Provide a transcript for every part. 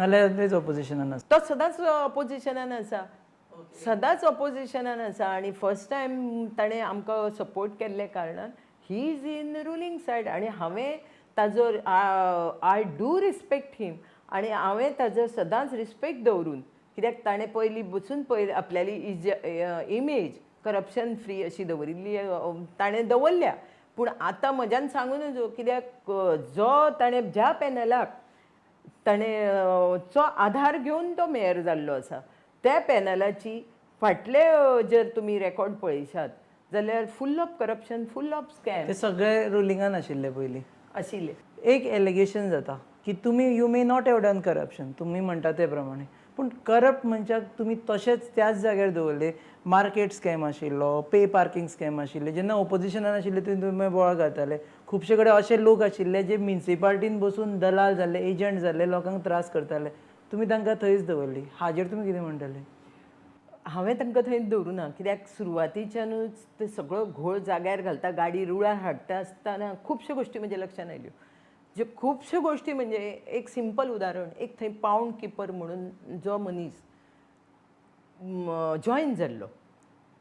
नाल्यार ऑपोजिशनान आसा. तो सदांच ऑपोजिशनान आसा, सदांच ऑपोजिशनान आसा आनी फर्स्ट टायम ताणें आमकां सपोर्ट केल्ले कारणान he is in ruling said आनी हांवें ताजो आय डू रिस्पेक्ट हिम आनी हांवें ताजो सदांच रिस्पेक्ट दवरून कित्याक ताणें पयलीं बसून आपल्याली इमेज करप्शन फ्री अशी दवरिल्ली ताणें दवरल्या. पूण आतां म्हज्यान सांगूं नजो कित्याक जो ताणें ज्या पॅनलाक ताणें चो आधार घेवन तो मेयर जाल्लो आसा त्या पॅनलाची फाटले जर तुमी रेकॉर्ड पळयशात जाल्यार full of corruption, full of scam ते सगळे रुलिंगान आशिल्ले पयलीं. आशिल्ले. एक एलिगेशन जाता की तुमी you may not have done corruption, तुमी म्हणटा ते प्रमाणे, पूण करप्ट मनशाक तुमी तशेंच त्याच जाग्यार दवरले. मार्केट स्कॅम आशिल्लो, पे पार्किंग स्कॅम आशिल्ले. जेन्ना ऑपोजिशनान आशिल्ले तेन्ना तुमी बोवाळ घालताले. खुबशे कडेन अशे लोक आशिल्ले जे म्युनिसिपालिटीन बसून दलाल जाल्ले, एजंट जाल्ले, लोकांक त्रास करताले. तुमी तांकां थंयच दवरली. हाजेर तुमी कितें म्हणटले? हांवें तांकां थंयच दवरुना कित्याक सुरवातीच्यानूच ते सगळो घोळ जाग्यार घालता, गाडी रुळार हाडटा आसतना खुबश्यो गोश्टी म्हज्या लक्षान आयल्यो. ज्यो खुबश्यो गोश्टी म्हणजे एक सिंपल उदाहरण, एक थंय पावंड किपर म्हणून जो मनीस जॉयन जाल्लो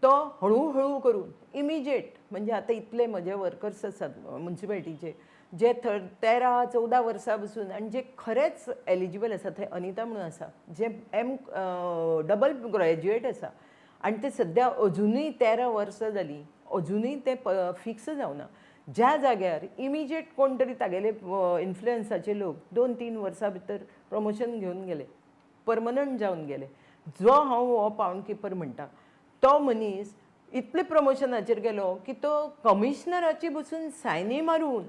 तो हळू करून इमिजिएट म्हणजे आतां इतले म्हजे वर्कर्स आसात म्युनिसिपालिटीचे जे 13-14 वर्सां बसून आनी जे खरेच एलिजिबल आसा. थंय अनिता म्हणून आसा जे डबल ग्रॅज्युएट आसा आनी ते सद्या अजुनूय 13 वर्सां जालीं अजुनूय ते फिक्स जावना. ज्या जाग्यार इमिजिएट कोण तरी तागेले इन्फ्लुएन्साचे लोक 2-3 वर्सां भितर प्रमोशन घेवन गेले, परमनंट जावन गेले. जो हांव हो पावंड किपर म्हणटा तो मनीस इतले प्रमोशनाचेर गेलो की तो कमिशनराची बसून सायनी मारून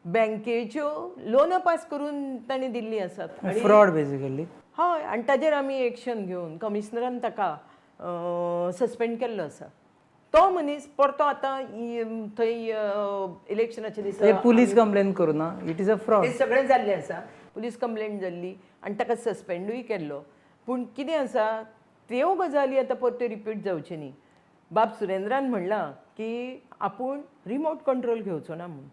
बँकेच्यो लोन पास करून तांणी दिल्ली आसात. Fraud basically. हय, आनी ताजेर आमी एक्शन घेवन कमिशनरान ताका सस्पेंड केल्लो आसा. तो मनीस परतो आतां थंय इलेक्शनाच्या दिसा पुलीस कंप्लेन करूं ना. It is a fraud. हे सगळें जाल्लें आसा. पुलीस कंप्लेंट जाल्ली आनी ताका सस्पेंडूय केल्लो. पूण कितें आसा त्यो गजाली आतां परत्यो रिपीट जावच्यो न्ही. बाब सुरेंद्रान म्हणलां की आपूण रिमोट कंट्रोल घेवचो ना म्हूण.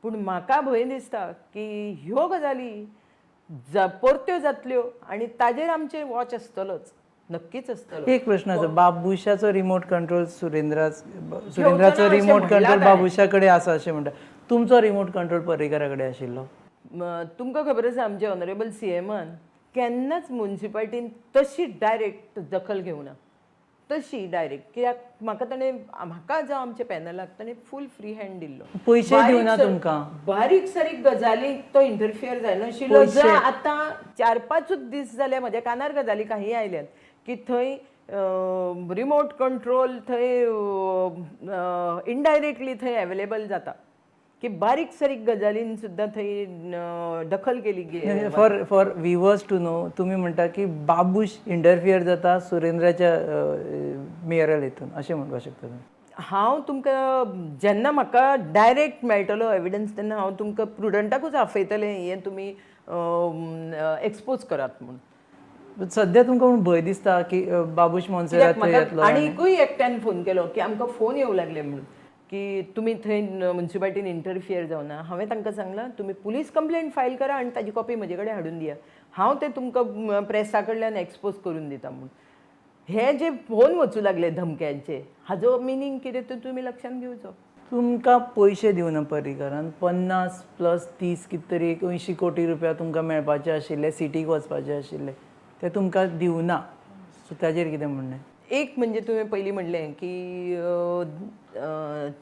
पूण म्हाका भंय दिसता की ह्यो गजाली परत्यो जातल्यो आनी ताजेर आमचें वॉच आसतलोच, नक्कीच आसतलो. एक प्रश्न आसा, बाबुशाचो रिमोट कंट्रोल सुरेंद्राचो रिमोट कंट्रोल बाबुशा कडेन आसा अशें म्हणटा. तुमचो रिमोट कंट्रोल पर्रीकारा कडेन आशिल्लो. तुमकां खबर आसा आमचे ऑनरेबल CMन केन्नाच म्युनिसिपालिटीन तशी डायरेक्ट दखल घेवना. तशी डायरेक्ट कित्याक म्हाका जो आमच्या पॅनलाक ताणें फूल फ्री हँड दिल्लो. पयशे दिवना तुमकां. बारीक सारीक गजालीक तो इंटरफियर जायनाशिल्लो. जो आतां 4-5 दीस जाले म्हज्या कानार गजाली काही आयल्यात की थंय रिमोट कंट्रोल थंय इनडायरेक्टली थंय अवेलेबल जाता की बारीक सारीक गजालीन सुद्दां थंय दखल केली. फॉर व्ह्युअर्स टू नो, तुम्ही म्हणटा की बाबूश इंटरफियर जाता सुरेंद्राच्या मेयरल हितून अशें म्हणपाक शकता तुम्ही? हांव तुमकां जेन्ना म्हाका डायरेक्ट मेळटलो एविडन्स तेन्ना हांव तुमकां प्रुडंटाकूच आफयतलें हें तुमी एक्सपोज करात म्हूण. सध्या तुमकां भंय दिसता की बाबूश मोन्सेरात थंय येतलो? आनीकूय एकट्यान फोन केलो की आमकां फोन येवं लागले म्हणून की तुमी थंय म्युनिसिपालिटीन इंटरफियर जावना. हांवें तांकां सांगलां तुमी पुलीस कंप्लेंट फायल करा आनी ताजी कॉपी म्हजे कडेन हाडून दिया. हांव ते तुमकां प्रेसा कडल्यान एक्सपोज करून दिता म्हणून. हे जे फोन वचूं लागले धमक्यांचे हाजो मिनींग कितें तें तुमी लक्षांत घेवचो. तुमकां पयशे दिवना पर्रीकारान 50 + 30 कितें तरी 80 कोटी रुपया तुमकां मेळपाचे आशिल्ले, सिटीक वचपाचे आशिल्ले, ते तुमकां दिवना. सो ताजेर कितें म्हणणें? एक म्हणजे तुवें पयलीं म्हणलें की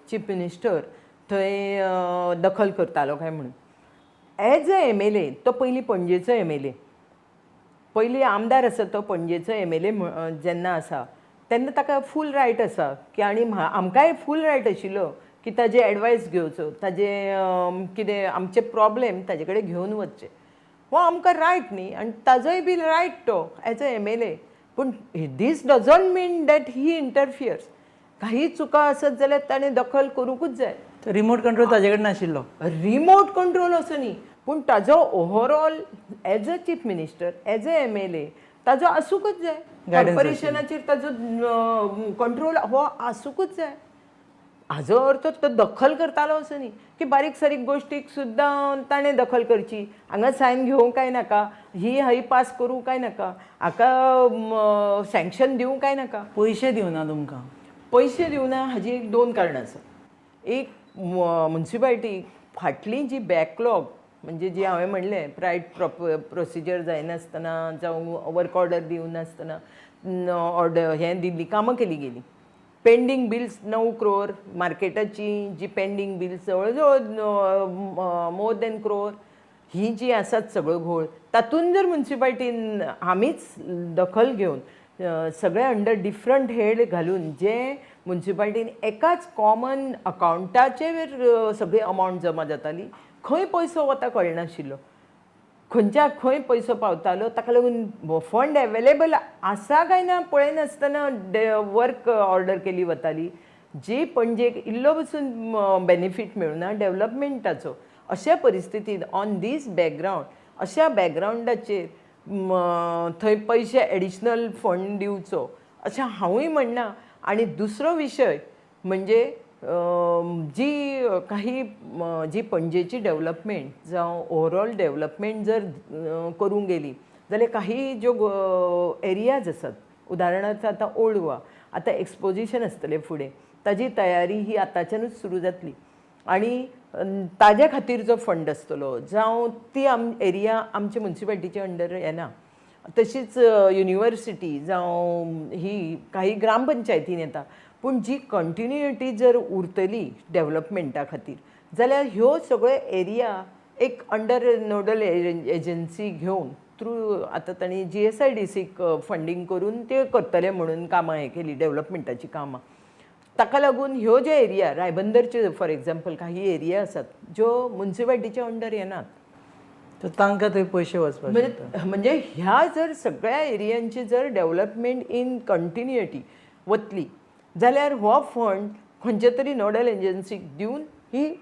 चीफ मिनिस्टर थंय दखल करतालो काय म्हणून. एज अ MLA तो पयलीं पणजेचो MLA, पयलीं आमदार आसा तो पणजेचो MLA जेन्ना आसा तेन्ना ताका फूल रायट आसा की आनी आमकांय फूल रायट आशिल्लो की ताजे एडवायस घेवचो, ताजे कितें आमचे प्रॉब्लेम ताजे कडेन घेवन वचचे. हो आमकां रायट न्ही आनी ताजोय बी रायट तो एज अ MLA. पूण this doesn't mean that he interferes. काही चुका आसत जाल्यार ताणें दखल करूंकूच जाय. रिमोट कंट्रोल ताजे कडेन नाशिल्लो? रिमोट कंट्रोल असो न्ही, पूण ताजो overall as a chief minister, age a MLA ताजो आसूंकच जाय. कॉर्पोरेशनाचेर ताजो कंट्रोल हो आसूंकच जाय. हाजो अर्थ तो दखल करतालो असो न्ही की बारीक सारीक गोश्टीक सुद्दां ताणें दखल करची. हांगा सायन घेवंक काय नाका, ही पास करूं काय नाका, हाका सँक्शन दिवंक काय नाका. पयशे दिवना तुमकां. पयशे दिवना हाजी एक 2 कारणां आसात. एक म्युन्सिपाल्टी फाटलीं जी बॅकलॉग म्हणजे जी हांवें म्हणलें प्रोसिजर जायनासतना जावं वर्क ऑर्डर दिवनासतना ऑर्डर हें दिल्ली कामां केली गेली. पेंडींग बिल्स 9 crore, मार्केटाची जी पेंडींग बिल्स जवळ जवळ मोर दॅन crore ही जी आसात सगळो घोळ तातूंत जर म्युन्सिपाल्टीन आमीच दखल घेवन सगळे अंडर डिफरंट हेड घालून जे म्युन्सिपाल्टीन एकाच कॉमन अकावंटाचेर सगळी अमावंट जमा जाताली, खंय पयसो वता कळनाशिल्लो, खंयच्या खंय पयसो पावतालो, ताका लागून फंड एवेलेबल आसा काय ना पळयनासतना वर्क ऑर्डर केली वताली, जी पणजेक इल्लो पसून बेनिफीट मेळुना डेव्हलपमेंटाचो. अशा परिस्थितींत ऑन दीस बॅकग्रावंड अशा बॅकग्रावंडाचेर थंय पयशे एडिशनल फंड दिवचो अशें हांवूय म्हणना. आनी दुसरो विशय म्हणजे जी काही जी पणजेची डेव्हलपमेंट जावं ओवरऑल डेव्हलपमेंट जर करूंक गेली जाल्यार काही ज्यो एरियाज आसात, उदाहरणार्थ आतां ओल्ड गोवा, आतां एक्सपोजिशन आसतलें फुडें, ताजी तयारी ही आतांच्यानूच सुरू जातली आनी ताज्या खातीर जो फंड आसतलो जावं ती एरिया आमच्या म्युन्सिपाल्टीच्या अंडर येना. तशीच युनिवर्सिटी जावं ही काही ग्रामपंचायतीन येता, पूण जी कंटिन्युटी जर उरतली डेव्हलपमेंटा खातीर जाल्यार ह्यो सगळ्यो एरिया एक अंडर नोडल एजन्सी घेवन थ्रू आतां तांणी GSIDCक फंडींग करून ते करतले म्हणून कामां हें केली डेव्हलपमेंटाची कामां. ताका लागून ह्यो ज्यो एरिया रायबंदरचे फॉर एग्जाम्पल काही एरिया आसात ज्यो म्युन्सिपाल्टीच्या अंडर येनात, तर तांकां थंय पयशे वचपाक म्हणजे ह्या जर सगळ्या एरियांची जर डेव्हलपमेंट इन कंटिन्युटी वतली जाल्यार हो फंड खंयचे तरी नोडल एजन्सीक दिवन ही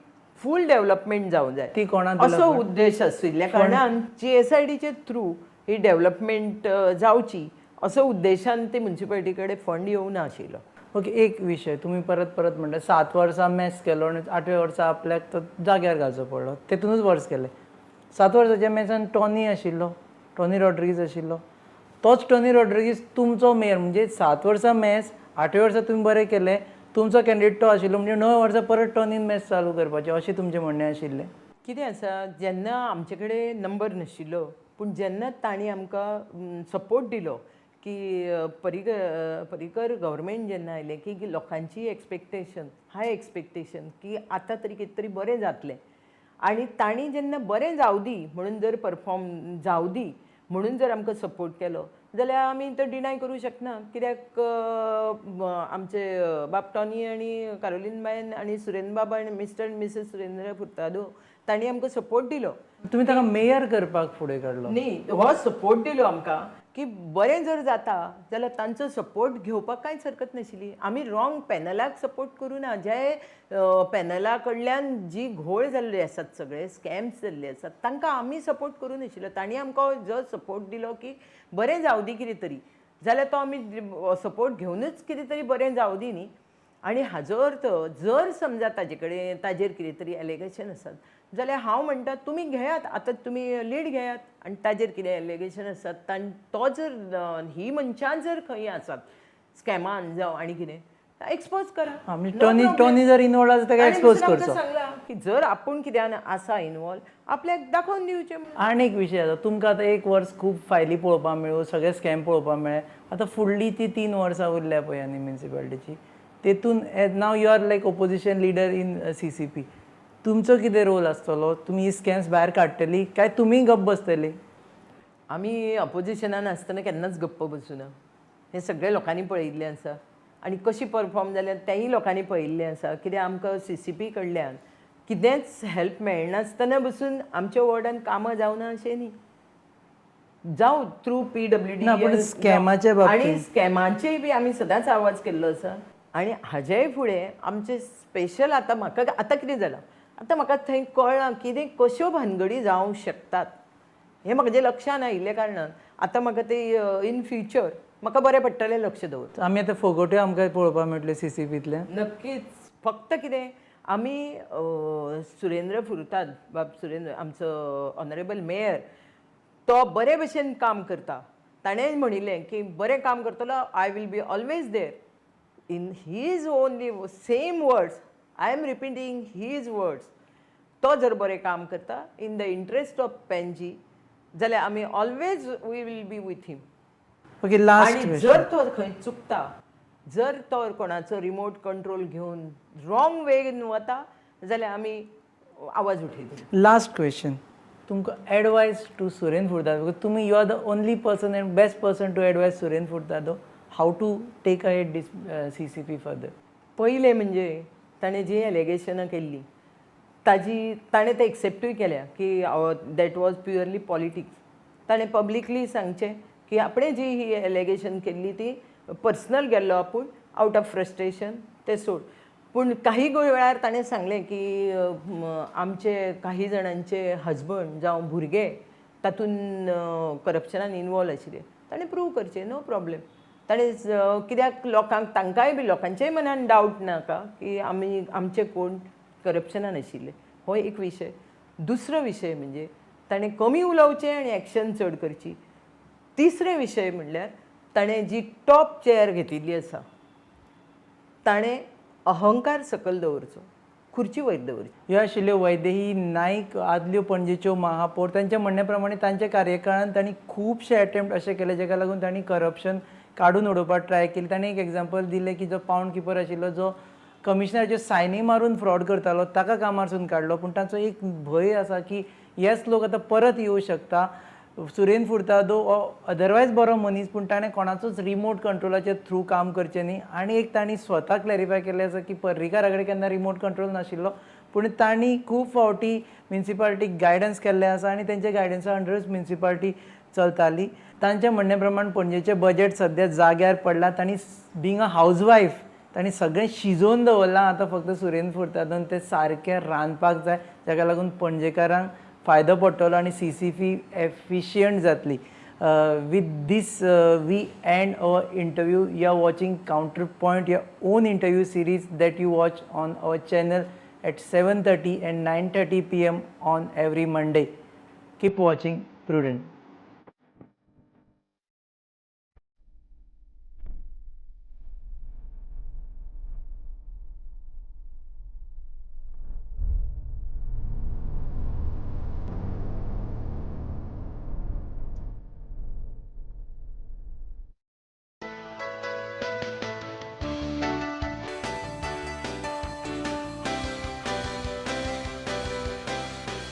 फूल डेव्हलपमेंट जावंक जाय ती कोणाक असो उद्देश आशिल्ल्या कारणान GSIDचे थ्रू ही डेव्हलपमेंट जावची असो उद्देशान ते म्युन्सिपाल्टी कडेन फंड येवना आशिल्लो. ओके, एक विशय तुम्ही परत परत म्हणटा 7 वर्सां मॅस केलो आनी 8व्या वर्सा आपल्याक तो जाग्यार घालचो पडलो, तेतूनच वर्स केले. 7 वर्साच्या मॅचान टॉनी आशिल्लो, टॉनी रॉड्रिगीज आशिल्लो. तोच टॉनी रॉड्रिगीज तुमचो मेयर, म्हणजे 7 वर्सां मॅस, 8व्या वर्सा तुमी बरें केलें, तुमचो कॅन्डिडेट तो आशिल्लो, म्हणजे 9 वर्सां परत टॉनीन मॅच चालू करपाचें अशें तुमचें म्हणणें आशिल्लें. कितें आसा, जेन्ना आमचे कडेन नंबर नाशिल्लो पूण जेन्ना तांणी आमकां सपोर्ट दिलो की पर्रीकर गव्हर्मेंट जेन्ना आयलें की लोकांची एक्सपेक्टेशन हाय एक्सपेक्टेशन की आतां तरी कितें तरी बरें जातलें आनी तांणी जेन्ना बरें जावं दी म्हणून जर परफॉर्म जावं दी म्हणून जर आमकां सपोर्ट केलो जाल्यार आमी तो डिनाय करूं शकना. कित्याक आमचे बाब टॉनी आनी कारोलीन बायन आनी सुरेंद्र बाबा आनी मिस्टर आनी मिसेस सुरेंद्र फुर्तादो तांणी आमकां सपोर्ट दिलो. तुमी ताका मेयर करपाक फुडें काडलो न्ही, हो सपोर्ट दिलो आमकां की बरें जर जाता जाल्यार तांचो सपोर्ट घेवपाक कांयच हरकत नाशिल्ली. आमी रॉंग पॅनलाक सपोर्ट करूं ना. जे पॅनला कडल्यान जी घोळ जाल्ले आसात, सगळे स्कॅम्स जाल्ले आसात, तांकां आमी सपोर्ट करूं नाशिल्लो. तांणी आमकां जो सपोर्ट दिलो की बरें जावं दी कितें तरी, जाल्यार तो आमी सपोर्ट घेवनूच कितें तरी बरें जावं दी न्ही. आनी हाजो अर्थ जर समजा ताजे कडेन ताजेर कितें तरी एलिगेशन आसात जाल्यार हांव म्हणटा तुमी घेयात, आतां तुमी लीड घेयात आनी ताजेर कितें एलिगेशन आसात तो जर ही मनशां जर खंय आसात स्कॅमान जावं आनी कितें एक्सपोज करा. टॉनी जर इनवॉल्व आसा ताका एक्सपोज करचो. सांगला की जर आपूण कित्यान आसा इनवॉल्व आपल्याक दाखोवन दिवचें. आनी एक विशय आसा, तुमकां आतां 1 वर्स खूब फायली पळोवपाक मेळ्ळ्यो, सगळे स्कॅम पळोवपाक मेळ्ळे. आतां फुडली ती 3 वर्सां उरल्या पळय आनी म्युन्सिपाल्टीची, तेतून नाव you are like opposition leader in CCP. तुमचो कितें रोल आसतलो? तुमी ही स्कॅम्स भायर काडटली काय तुमी गप्प बसतली? आमी अपोजिशनान आसतना केन्नाच गप्प बसूना. हें सगळें लोकांनी पळयिल्लें आसा आनी कशी परफॉर्म जाल्यार तेंय लोकांनी पळयिल्लें आसा. कित्याक आमकां CCP कडल्यान कितेंच हेल्प मेळनासतना बसून आमच्या वॉर्डान कामां जावना अशें न्ही. जावं थ्रू PWD स्कॅमाच्या बाबतींत आनी स्कॅमाचेय बी आमी सदांच आवाज केल्लो आसा. आनी हाजेय फुडें आमचे स्पेशल आतां म्हाका आतां कितें जालां, आतां म्हाका थंय कळ्ळां कितें कश्यो भानगडी जावंक शकतात हें म्हाजे लक्षान आयिल्ल्या कारणान आतां म्हाका ते इन फ्युचर म्हाका बरें पडटलें लक्ष दवरता. आमी आतां फोगोट्यो आमकां पळोवपाक मेळटल्यो CCPंतल्यान. नक्कीच फक्त कितें आमी सुरेंद्र फुर्ताद बाब सुरेंद्र आमचो ऑनरेबल मेयर तो बरे भशेन काम करता. ताणें म्हणिल्लें की बरें काम करतलो, I will be always there. In his only same words, I am repeating his words. तो जर बरें काम करता in the interest of Panaji जाल्यार आमी always we will be with him. Okay, last आणि जर तो खंय चुकता, जर तो कोणाचो रिमोट कंट्रोल घेवन रॉंग वेन वता जाल्यार आमी आवाज उठयतली. लास्ट क्वेश्चन, तुमकां advice to Surendra Furtado, because तुमी you are the only person and best person to advise Surendra Furtado how to take ahead this CCP further. पयलें म्हणजे ताणें जी एलिगेशनां केल्ली ताणें तें एक्सेप्टूय केल्या की दॅट वॉज प्युअरली पॉलिटिक्स. ताणें पब्लिकली सांगचें की आपणें जी ही एलिगेशन केल्ली ती पर्सनल गेल्लो आपूण आउट ऑफ फ्रस्ट्रेशन, तें सोड. पूण काही वेळार ताणें सांगलें की आमचे काही जाणांचे हजबंड जावं भुरगे तातूंत करप्शनान इनवॉल्व आशिल्ले. ताणें प्रूव करचें, नो प्रॉब्लेम. ताणें कित्याक लोकांक तांकांय बी लोकांच्याय मनान डावट नाका की आमचे कोण करप्शनान आशिल्ले. हो एक विशय. दुसरो विशय म्हणजे ताणें कमी उलोवचें आनी एक्शन चड करची. तिसरे विशय म्हणल्यार ताणें जी टॉप चेअर घेतिल्ली आसा ताणें अहंकार सकयल दवरचो, खुर्ची वयर दवरची. ह्यो आशिल्ल्यो वैदेही नाईक, आदल्यो पणजेच्यो महापौर. तांच्या म्हणण्या प्रमाणे तांच्या कार्यकाळांत तांणी खुबशे अटेम्प्ट अशें केले जाका लागून तांणी करप्शन काडून उडोवपाक ट्राय केली. ताणें एक एग्जाम्पल दिलें की जो पावंड किपर आशिल्लो, जो कमिशनराच्यो सायनी मारून फ्रॉड करतालो, ताका कामारसून काडलो. पूण ताचो एक भंय आसा की हेच लोक आतां परत येवं शकता. सुरेंद्र फुर्तादो हो अदरवायज बरो मनीस, पूण ताणें कोणाचोच रिमोट कंट्रोलाच्या थ्रू काम करचें न्ही. आनी एक तांणी स्वता क्लॅरिफाय केल्लें आसा की पर्रीकारा कडेन केन्ना रिमोट कंट्रोल नाशिल्लो, पूण तांणी खूब फावटी म्युनिसिपालिटीक गायडन्स केल्लें आसा आनी तेंच्या गायडन्सा अंडरच म्युनिसिपालिटी चलताली. तांच्या म्हणण्या प्रमाण पणजेचें बजेट सद्या जाग्यार पडलां. तांणी बींग अ हावजवायफ तांणी सगळें शिजोवन दवरलां. आतां फक्त सुरेंद्र फुर्तादोन तें सारकें रांदपाक जाय, जाका लागून पणजेकारांक फायदो पडटलो आनी CCP एफिशियंट जातली. With this we end our interview. You are watching counter point, your own interview series that you watch on our channel at 7:30 and 9:30 PM on every Monday. Keep watching Prudent.